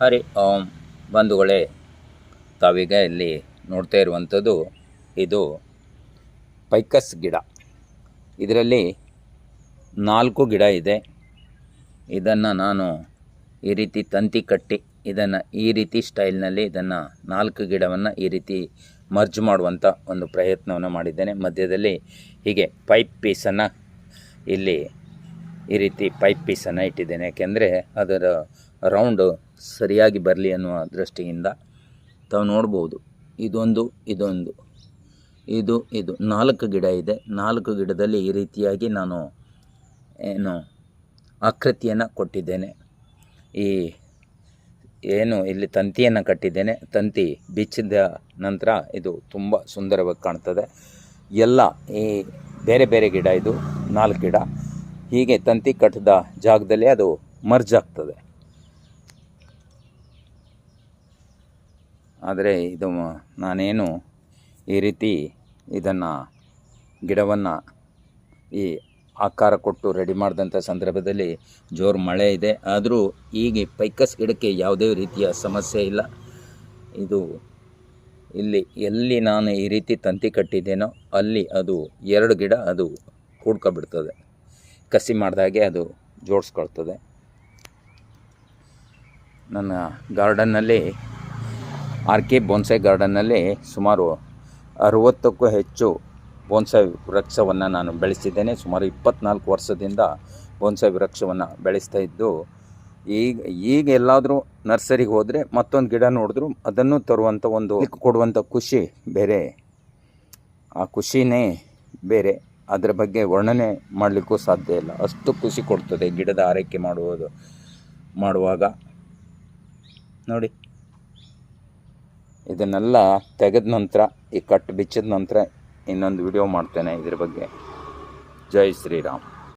ಹರಿ ಓಂ ಬಂಧುಗಳೇ, ತಾವೀಗ ಇಲ್ಲಿ ನೋಡ್ತಾ ಇರುವಂಥದ್ದು ಇದು ಪೈಕಸ್ ಗಿಡ. ಇದರಲ್ಲಿ 4 ಗಿಡ ಇದೆ. ಇದನ್ನು ನಾನು ಈ ರೀತಿ ತಂತಿ ಕಟ್ಟಿ ಇದನ್ನು ಈ ರೀತಿ ಸ್ಟೈಲ್ನಲ್ಲಿ ಇದನ್ನು 4 ಗಿಡವನ್ನು ಈ ರೀತಿ ಮರ್ಜ್ ಮಾಡುವಂಥ ಒಂದು ಪ್ರಯತ್ನವನ್ನು ಮಾಡಿದ್ದೇನೆ. ಮಧ್ಯದಲ್ಲಿ ಹೀಗೆ ಪೈಪ್ ಪೀಸನ್ನು ಇಲ್ಲಿ ಈ ರೀತಿ ಪೈಪ್ ಪೀಸನ್ನು ಇಟ್ಟಿದ್ದೇನೆ, ಯಾಕೆಂದರೆ ಅದರ ರೌಂಡು ಸರಿಯಾಗಿ ಬರಲಿ ಅನ್ನುವ ದೃಷ್ಟಿಯಿಂದ. ತಾವು ನೋಡ್ಬೋದು, ಇದೊಂದು ಇದು 4 ಗಿಡ ಇದೆ. 4 ಗಿಡದಲ್ಲಿ ಈ ರೀತಿಯಾಗಿ ನಾನು ಆಕೃತಿಯನ್ನು ಕೊಟ್ಟಿದ್ದೇನೆ. ಈ ಇಲ್ಲಿ ತಂತಿಯನ್ನು ಕಟ್ಟಿದ್ದೇನೆ. ತಂತಿ ಬಿಚ್ಚಿದ ನಂತರ ಇದು ತುಂಬ ಸುಂದರವಾಗಿ ಕಾಣ್ತದೆ. ಎಲ್ಲ ಈ ಬೇರೆ ಬೇರೆ ಗಿಡ, ಇದು 4 ಗಿಡ ಹೀಗೆ ತಂತಿ ಕಟ್ಟಿದ ಜಾಗದಲ್ಲಿ ಅದು ಮರ್ಜ್ ಆಗ್ತದೆ. ಆದರೆ ಇದು ನಾನೇನು ಈ ರೀತಿ ಇದನ್ನು ಗಿಡವನ್ನು ಈ ಆಕಾರ ಕೊಟ್ಟು ರೆಡಿ ಮಾಡಿದಂಥ ಸಂದರ್ಭದಲ್ಲಿ ಜೋರು ಮಳೆ ಇದೆ. ಆದರೂ ಈಗ ಪೈಕಸ್ ಗಿಡಕ್ಕೆ ಯಾವುದೇ ರೀತಿಯ ಸಮಸ್ಯೆ ಇಲ್ಲ. ಇದು ಎಲ್ಲಿ ನಾನು ಈ ರೀತಿ ತಂತಿ ಕಟ್ಟಿದ್ದೇನೋ ಅಲ್ಲಿ ಅದು 2 ಗಿಡ ಅದು ಕೂಡ್ಕೊಬಿಡ್ತದೆ. ಕಸಿ ಮಾಡಿದಾಗೆ ಅದು ಜೋಡಿಸ್ಕೊಳ್ತದೆ. ನನ್ನ ಗಾರ್ಡನ್ನಲ್ಲಿ ಆರ್ಕೆ ಬೋನ್ಸಾಯ್ ಗಾರ್ಡನ್ನಲ್ಲಿ ಸುಮಾರು 60ಕ್ಕೂ ಹೆಚ್ಚು ಬೋನ್ಸಾಯ್ ವೃಕ್ಷವನ್ನು ನಾನು ಬೆಳೆಸಿದ್ದೇನೆ. ಸುಮಾರು 24 ವರ್ಷದಿಂದ ಬೋನ್ಸಾಯ್ ವೃಕ್ಷವನ್ನು ಬೆಳೆಸ್ತಾ ಇದ್ದು, ಈಗ ಎಲ್ಲಾದರೂ ನರ್ಸರಿಗೆ ಹೋದರೆ ಮತ್ತೊಂದು ಗಿಡ ನೋಡಿದ್ರು ಅದನ್ನು ತರುವಂಥ ಒಂದು ಕೊಡುವಂಥ ಖುಷಿ ಬೇರೆ. ಆ ಖುಷಿನೇ ಬೇರೆ. ಅದರ ಬಗ್ಗೆ ವರ್ಣನೆ ಮಾಡಲಿಕ್ಕೂ ಸಾಧ್ಯ ಇಲ್ಲ. ಅಷ್ಟು ಖುಷಿ ಕೊಡ್ತದೆ ಗಿಡದ ಆರೈಕೆ ಮಾಡುವಾಗ. ನೋಡಿ, ಇದನ್ನೆಲ್ಲ ತೆಗೆದ ನಂತರ ಈ ಕಟ್ಟು ಬಿಚ್ಚಿದ ನಂತರ ಇನ್ನೊಂದು ವಿಡಿಯೋ ಮಾಡ್ತೇನೆ ಇದ್ರ ಬಗ್ಗೆ. ಜೈ ಶ್ರೀರಾಮ್.